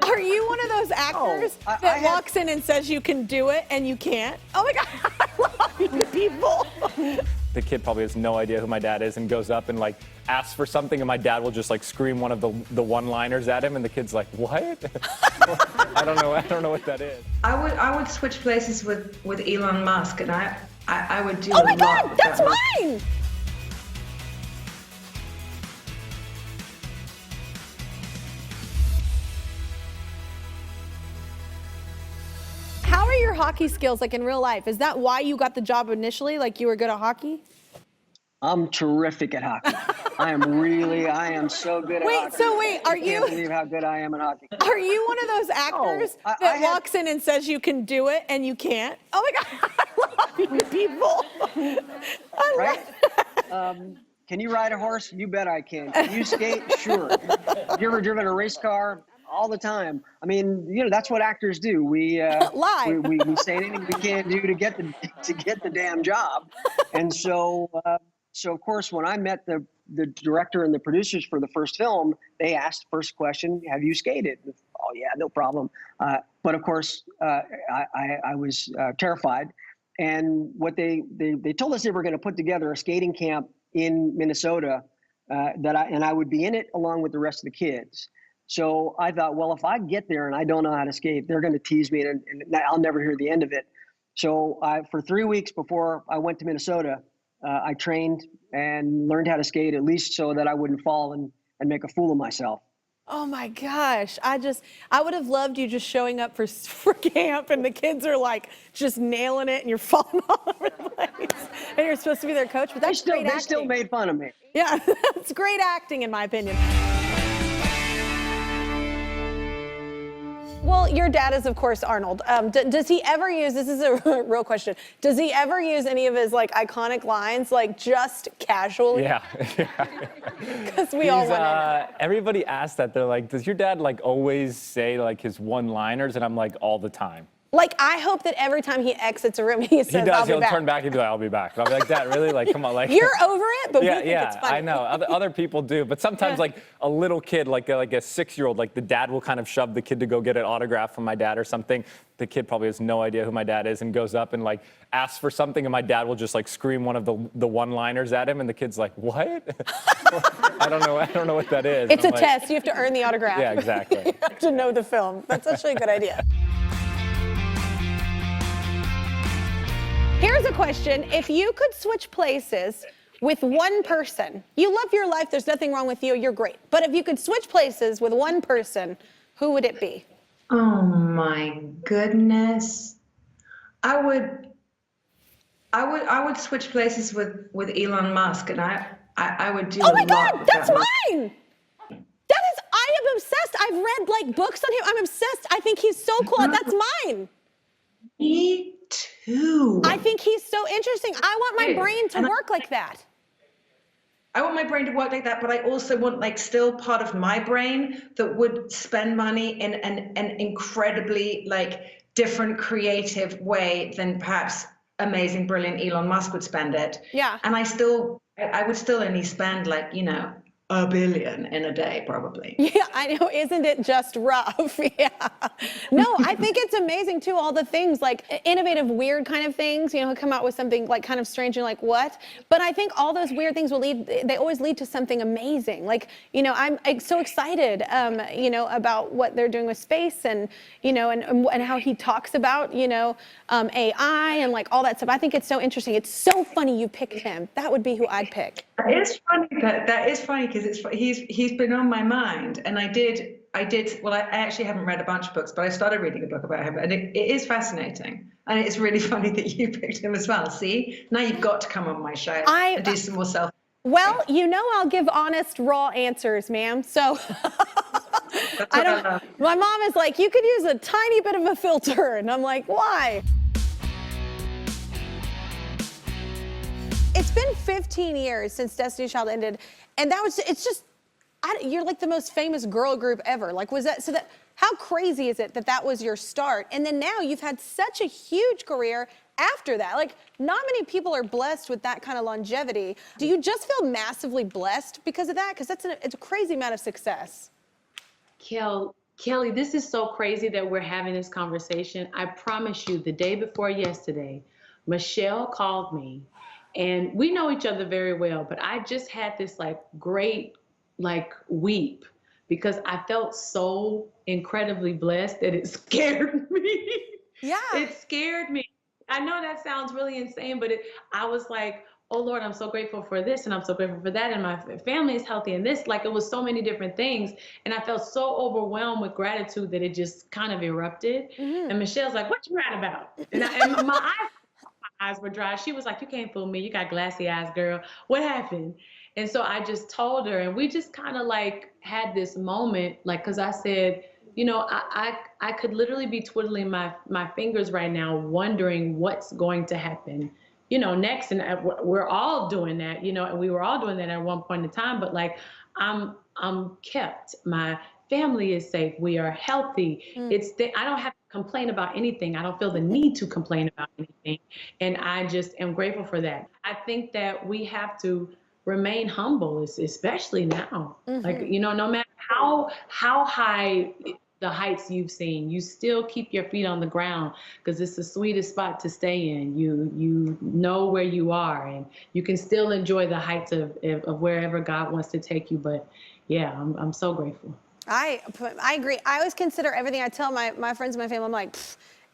Are you one of those actors that walks in and says you can do it and you can't? Oh my God, I love you people. The kid probably has no idea who my dad is and goes up and like asks for something, and my dad will just like scream one of the one-liners at him, and the kid's like, "What?" I don't know what that is. I would switch places with Elon Musk, and I would do. Oh my a lot God, with that's that. mine. How are your hockey skills like in real life? Is that why you got the job initially? Like you were good at hockey? I'm terrific at hockey. I am so good at hockey. Are I can't believe how good I am at hockey. Are you one of those actors that walks in and says you can do it and you can't? Oh my God, I love you people. Can you ride a horse? You bet I can. Can you skate? Sure. Have you ever driven a race car? All the time. I mean, you know, that's what actors do. We lie. We say anything we can't do to get the damn job. And so of course, when I met the director and the producers for the first film, they asked first question, "Have you skated?" Oh yeah, no problem. But of course, I was terrified. And what they told us, they were going to put together a skating camp in Minnesota, and I would be in it along with the rest of the kids. So I thought, well, if I get there and I don't know how to skate, they're going to tease me, and I'll never hear the end of it. So for 3 weeks before I went to Minnesota, I trained and learned how to skate, at least so that I wouldn't fall and make a fool of myself. Oh my gosh, I would have loved you just showing up for camp and the kids are like just nailing it and you're falling all over the place and you're supposed to be their coach, but that's great acting. They still made fun of me. Yeah, that's great acting in my opinion. Well, your dad is, of course, Arnold. Does he ever use, this is a real question, does he ever use any of his like iconic lines, like just casually? Yeah. Because we all want to know. Everybody asks that. They're like, does your dad like always say like his one-liners? And I'm like, all the time. Like, I hope that every time he exits a room, he says, He does. I'll be He'll back. turn back and be like, I'll be back. And I'll be like, Dad, really? Like, come on. Like, you're over it, but we think yeah, it's funny. I know. Other people do. But sometimes, like, a little kid, like a 6-year-old, like, the dad will kind of shove the kid to go get an autograph from my dad or something. The kid probably has no idea who my dad is and goes up and, like, asks for something, and my dad will just, like, scream one of the one-liners at him, and the kid's like, what? I don't know what that is. It's a test. You have to earn the autograph. Yeah, exactly. You have to know the film. That's actually a good idea. Here's a question. If you could switch places with one person, you love your life, there's nothing wrong with you, you're great. But if you could switch places with one person, who would it be? Oh my goodness. I would switch places with Elon Musk, and I would do a lot. Oh my God, with that's that. mine. I am obsessed. I've read like books on him. I'm obsessed. I think he's so cool. That's mine. Me too. I think he's so interesting. I want my brain to work like that. I want my brain to work like that, but I also want like still part of my brain that would spend money in an incredibly like different creative way than perhaps amazing, brilliant Elon Musk would spend it. Yeah. And I would still only spend like, you know, $1 billion in a day, probably. Yeah, I know. Isn't it just rough? Yeah. No, I think it's amazing too. All the things like innovative, weird kind of things, you know, come out with something like kind of strange and like what? But I think all those weird things they always lead to something amazing. Like, you know, I'm so excited, you know, about what they're doing with space and, you know, and how he talks about, you know, AI and like all that stuff. I think it's so interesting. It's so funny you picked him. That would be who I'd pick. That is funny. That is funny because he's been on my mind, and I did. Well, I actually haven't read a bunch of books, but I started reading a book about him, and it is fascinating, and it's really funny that you picked him as well. See, now you've got to come on my show and do some more self. Well, you know, I'll give honest, raw answers, ma'am. So my mom is like, you could use a tiny bit of a filter, and I'm like, why? It's been 15 years since Destiny's Child ended, and you're like the most famous girl group ever. Like, how crazy is it that was your start? And then now you've had such a huge career after that. Like, not many people are blessed with that kind of longevity. Do you just feel massively blessed because of that? Because it's a crazy amount of success. Kel, Kelly, this is so crazy that we're having this conversation. I promise you, the day before yesterday, Michelle called me, and we know each other very well, but I just had this like great like weep because I felt so incredibly blessed that it scared me. Yeah. It scared me. I know that sounds really insane, but I was like, oh Lord, I'm so grateful for this and I'm so grateful for that. And my family is healthy and this, like it was so many different things. And I felt so overwhelmed with gratitude that it just kind of erupted. And Michelle's like, what you mad about? And my eyes were dry. She was like, you can't fool me. You got glassy eyes, girl. What happened? And so I just told her, and we just kind of like had this moment, like, cause I said, you know, I could literally be twiddling my fingers right now, wondering what's going to happen, you know, next. And we're all doing that, you know, and we were all doing that at one point in time, but like, I'm kept. My family is safe. We are healthy. I don't have to complain about anything. I don't feel the need to complain about anything. And I just am grateful for that. I think that we have to remain humble, especially now. Like, you know, no matter how high the heights you've seen, you still keep your feet on the ground because it's the sweetest spot to stay in. You know where you are, and you can still enjoy the heights of wherever God wants to take you. But yeah, I'm so grateful. I agree. I always consider everything. I tell my friends and my family, I'm like,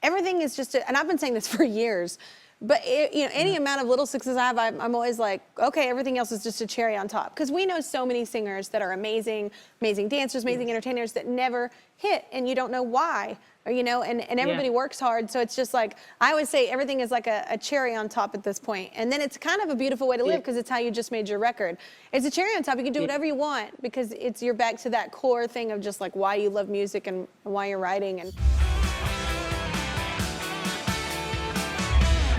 everything is just, and I've been saying this for years, but you know, any amount of little success I have, I'm always like, okay, everything else is just a cherry on top. Because we know so many singers that are amazing, amazing dancers, amazing entertainers that never hit, and you don't know why. Or, you know, and everybody works hard. So it's just like, I always say everything is like a cherry on top at this point. And then it's kind of a beautiful way to live because it's how you just made your record. It's a cherry on top. You can do whatever you want because you're back to that core thing of just like why you love music and why you're writing.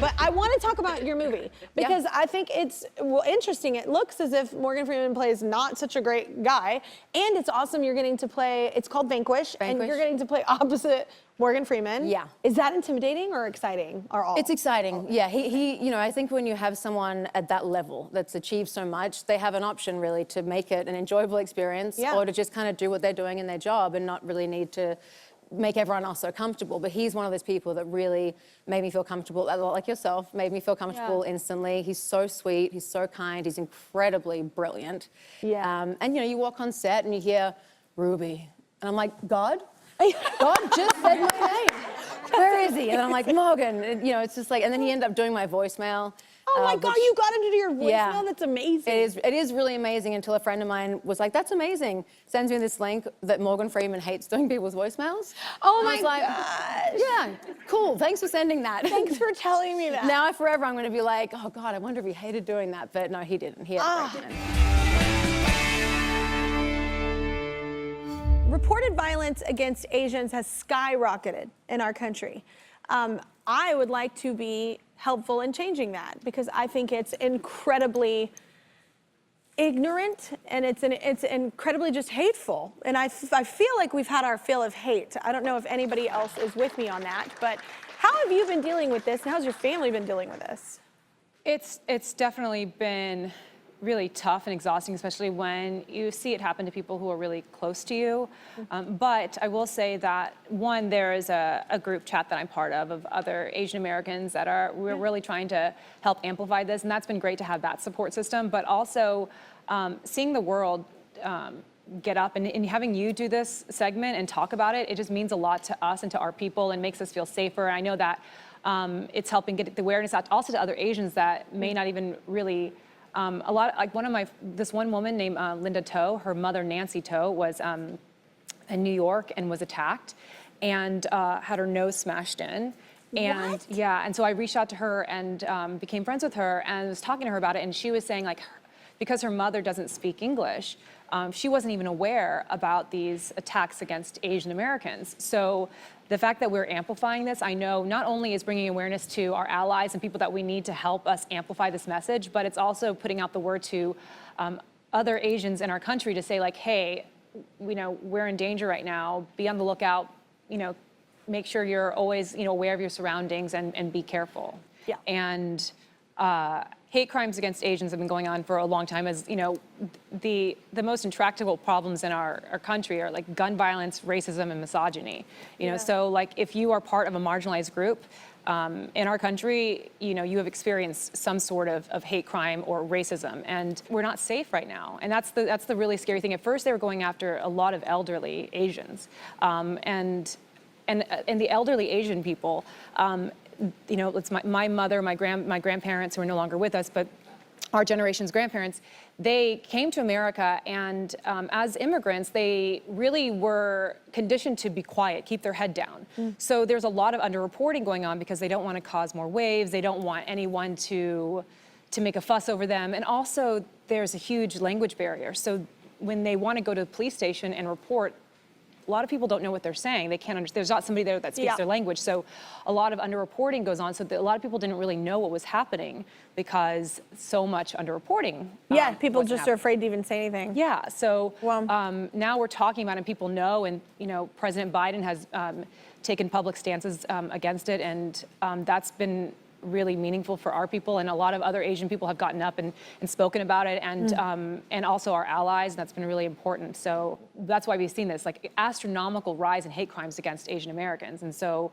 But I want to talk about your movie because I think it's interesting. It looks as if Morgan Freeman plays not such a great guy, and it's awesome. You're getting to play. It's called Vanquish, and you're getting to play opposite Morgan Freeman. Yeah. Is that intimidating or exciting or all? It's exciting. Yeah. He. You know, I think when you have someone at that level that's achieved so much, they have an option really to make it an enjoyable experience, or to just kind of do what they're doing in their job and not really need to make everyone else so comfortable. But he's one of those people that really made me feel comfortable, a lot like yourself, made me feel comfortable instantly. He's so sweet, he's so kind, he's incredibly brilliant. And you know, you walk on set and you hear Ruby, and I'm like, God just said my name. Where is he? And I'm like, Morgan. And, you know, it's just like, and then he ended up doing my voicemail. Oh my God, you got him to do your voicemail? Yeah. That's amazing. It is really amazing until a friend of mine was like, that's amazing. Sends me this link that Morgan Freeman hates doing people's voicemails. Oh and my gosh. Yeah, cool, thanks for sending that. Thanks for telling me that. Now forever I'm gonna be like, oh God, I wonder if he hated doing that. But no, he didn't. He had a great time. Reported violence against Asians has skyrocketed in our country. I would like to be helpful in changing that because I think it's incredibly ignorant and it's incredibly just hateful. And I feel like we've had our fill of hate. I don't know if anybody else is with me on that, but how have you been dealing with this and how's your family been dealing with this? It's definitely been really tough and exhausting, especially when you see it happen to people who are really close to you. But I will say that, one, there is a group chat that I'm part of other Asian Americans that we're really trying to help amplify this, and that's been great to have that support system. But also seeing the world get up and having you do this segment and talk about it, it just means a lot to us and to our people and makes us feel safer. And I know that it's helping get the awareness out also to other Asians that may not even really a lot, like this one woman named Linda To, her mother Nancy To was in New York and was attacked and had her nose smashed in. And and so I reached out to her and became friends with her and was talking to her about it. And she was saying like, because her mother doesn't speak English, she wasn't even aware about these attacks against Asian Americans. So the fact that we're amplifying this, I know not only is bringing awareness to our allies and people that we need to help us amplify this message, but it's also putting out the word to other Asians in our country to say like, hey, you know, we're in danger right now. Be on the lookout, you know, make sure you're always, you know, aware of your surroundings and be careful. Yeah. And hate crimes against Asians have been going on for a long time. As you know, the most intractable problems in our country are like gun violence, racism, and misogyny. You know, so like if you are part of a marginalized group in our country, you know, you have experienced some sort of hate crime or racism, and we're not safe right now. And that's the really scary thing. At first, they were going after a lot of elderly Asians, and the elderly Asian people. You know, it's my mother, my grandparents who are no longer with us, but our generation's grandparents, they came to America, and as immigrants, they really were conditioned to be quiet, keep their head down. So there's a lot of underreporting going on because they don't want to cause more waves. They don't want anyone to make a fuss over them. And also, there's a huge language barrier. So when they want to go to the police station and report, a lot of people don't know what they're saying. They can't understand. There's not somebody there that speaks their language. So a lot of underreporting goes on. So a lot of people didn't really know what was happening because so much underreporting. People just are afraid to even say anything. Yeah. So now we're talking about it, and people know. And you know, President Biden has taken public stances against it, and that's been really meaningful for our people, and a lot of other Asian people have gotten up and spoken about it, and also our allies, and that's been really important. So that's why we've seen this like astronomical rise in hate crimes against Asian Americans, and so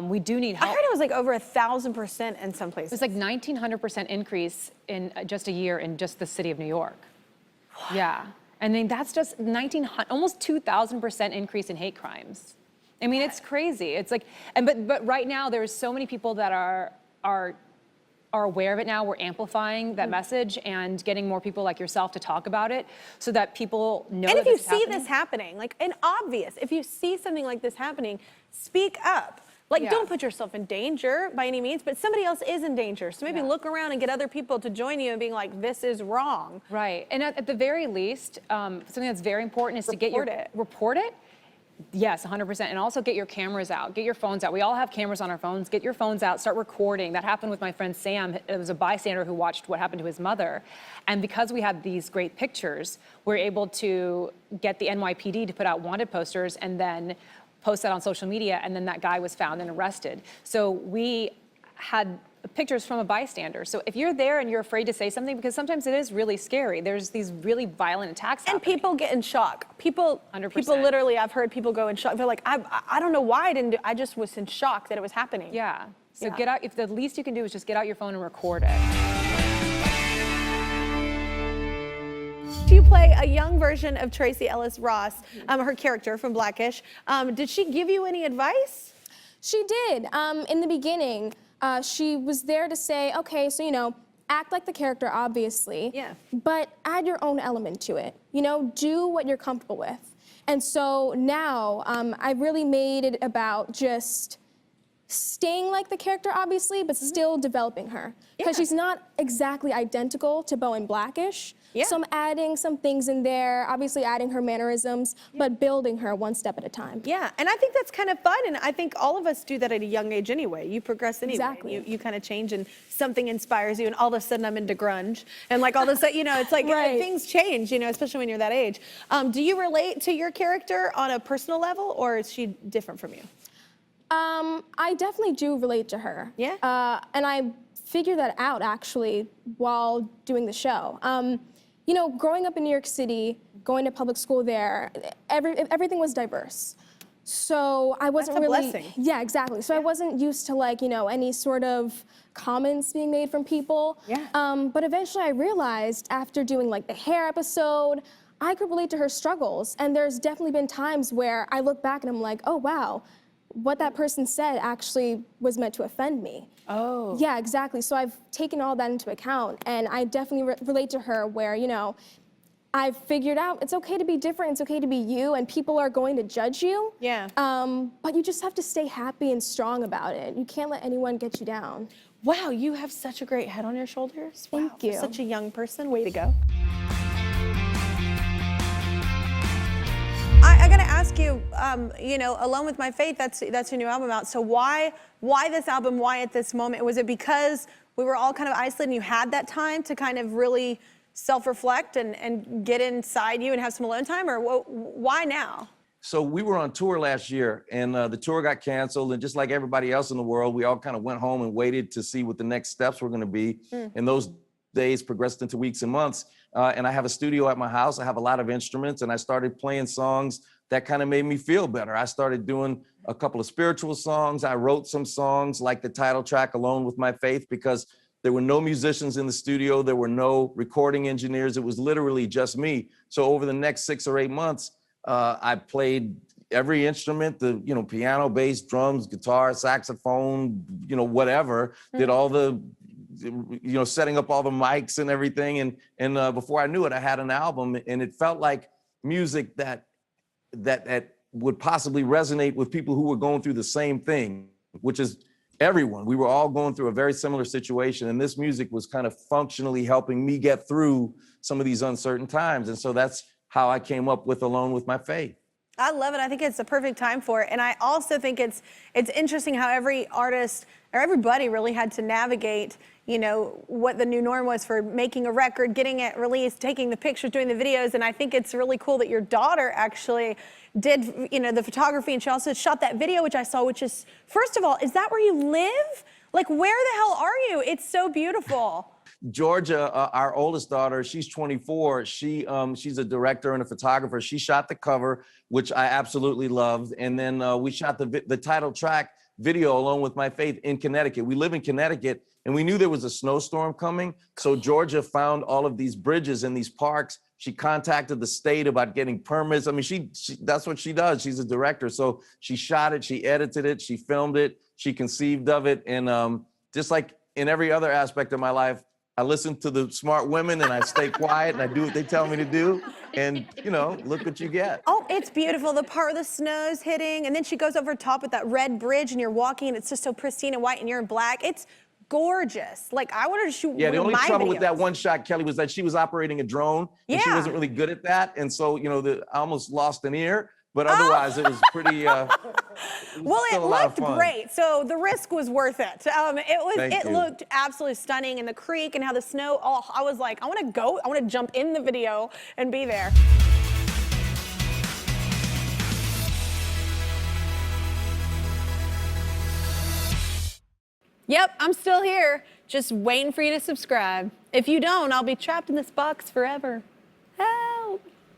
we do need help. I heard it was like over 1,000% in some places. It's like 1,900% increase in just a year in just the city of New York. Yeah, I mean that's just almost 2,000% increase in hate crimes. I mean it's crazy. It's like, but right now there's so many people that are aware of it now. We're amplifying that message and getting more people like yourself to talk about it so that people know and that if you see this happening, like an obvious, if you see something like this happening, speak up. Like don't put yourself in danger by any means, but somebody else is in danger. So maybe look around and get other people to join you and being like, this is wrong. Right, and at the very least, something that's very important is report it. Yes, 100%. And also get your cameras out, get your phones out. We all have cameras on our phones. Get your phones out, start recording. That happened with my friend Sam. It was a bystander who watched what happened to his mother. And because we had these great pictures, we're able to get the NYPD to put out wanted posters and then post that on social media. And then that guy was found and arrested. So we had pictures from a bystander. So if you're there and you're afraid to say something, because sometimes it is really scary. There's these really violent attacks happening. And people get in shock. People 100%. Literally, I've heard people go in shock. They're like, I don't know why I didn't do, I just was in shock that it was happening. Yeah. So get out, if the least you can do is just get out your phone and record it. You play a young version of Tracy Ellis Ross, her character from Blackish. Did she give you any advice? She did. In the beginning, she was there to say, okay, so, you know, act like the character, obviously, but add your own element to it. You know, do what you're comfortable with. And so now I really made it about just staying like the character, obviously, but still developing her. Because she's not exactly identical to Bo in Blackish. So I'm adding some things in there, obviously adding her mannerisms, but building her one step at a time. Yeah, and I think that's kind of fun, and I think all of us do that at a young age anyway. You progress anyway. Exactly. You kind of change, and something inspires you, and all of a sudden I'm into grunge. And like all of a sudden, you know, it's like things change, you know, especially when you're that age. Do you relate to your character on a personal level, or is she different from you? I definitely do relate to her. Yeah? And I figured that out, actually, while doing the show. You know, growing up in New York City, going to public school there, everything was diverse. So I wasn't That's a really— blessing. Yeah, exactly. So I wasn't used to, like, you know, any sort of comments being made from people. But eventually I realized, after doing like the hair episode, I could relate to her struggles. And there's definitely been times where I look back and I'm like, oh, wow, what that person said actually was meant to offend me. Oh. Yeah, exactly. So I've taken all that into account, and I definitely relate to her where, you know, I've figured out it's okay to be different, it's okay to be you, and people are going to judge you. Yeah. But you just have to stay happy and strong about it. You can't let anyone get you down. Wow, you have such a great head on your shoulders. Thank you. For such a young person, way to go. I gotta ask you, you know, Alone with My Faith, that's your new album out. So why this album, why at this moment? Was it because we were all kind of isolated and you had that time to kind of really self-reflect and get inside you and have some alone time, or why now? So we were on tour last year, and the tour got canceled. And just like everybody else in the world, we all kind of went home and waited to see what the next steps were going to be. And those days progressed into weeks and months. And I have a studio at my house. I have a lot of instruments, and I started playing songs that kind of made me feel better. I started doing a couple of spiritual songs. I wrote some songs like the title track, Alone with My Faith, because there were no musicians in the studio. There were no recording engineers. It was literally just me. So over the next 6 or 8 months, I played every instrument, the piano, bass, drums, guitar, saxophone, whatever. Did all the, setting up all the mics and everything. And before I knew it, I had an album, and it felt like music that would possibly resonate with people who were going through the same thing, which is everyone. We were all going through a very similar situation, and this music was kind of functionally helping me get through some of these uncertain times. And so that's how I came up with Alone with My Faith. I love it. I think it's the perfect time for it. And I also think it's interesting how every artist or everybody really had to navigate, what the new norm was for making a record, getting it released, taking the pictures, doing the videos. And I think it's really cool that your daughter actually did, the photography, and she also shot that video, which I saw, which is, first of all, is that where you live? Like, where the hell are you? It's so beautiful. Georgia, our oldest daughter, she's 24. She's a director and a photographer. She shot the cover, which I absolutely loved. And then we shot the title track video, Alone with My Faith, in Connecticut. We live in Connecticut, and we knew there was a snowstorm coming. So Georgia found all of these bridges and these parks. She contacted the state about getting permits. I mean, she that's what she does. She's a director. So she shot it, she edited it, she filmed it, she conceived of it. And just like in every other aspect of my life, I listen to the smart women, and I stay quiet, and I do what they tell me to do. And, look what you get. Oh, it's beautiful. The part where the snow's hitting, and then she goes over top with that red bridge, and you're walking, and it's just so pristine and white, and you're in black. It's gorgeous. Like, I wanted to shoot Yeah, the only trouble with that videos. one shot, Kelly, was that she was operating a drone, and she wasn't really good at that. And so, I almost lost an ear. But otherwise, it was pretty. Well, it looked great, so the risk was worth it. It looked absolutely stunning, and the creek and how the snow. Oh, I was like, I want to go. I want to jump in the video and be there. Yep, I'm still here, just waiting for you to subscribe. If you don't, I'll be trapped in this box forever.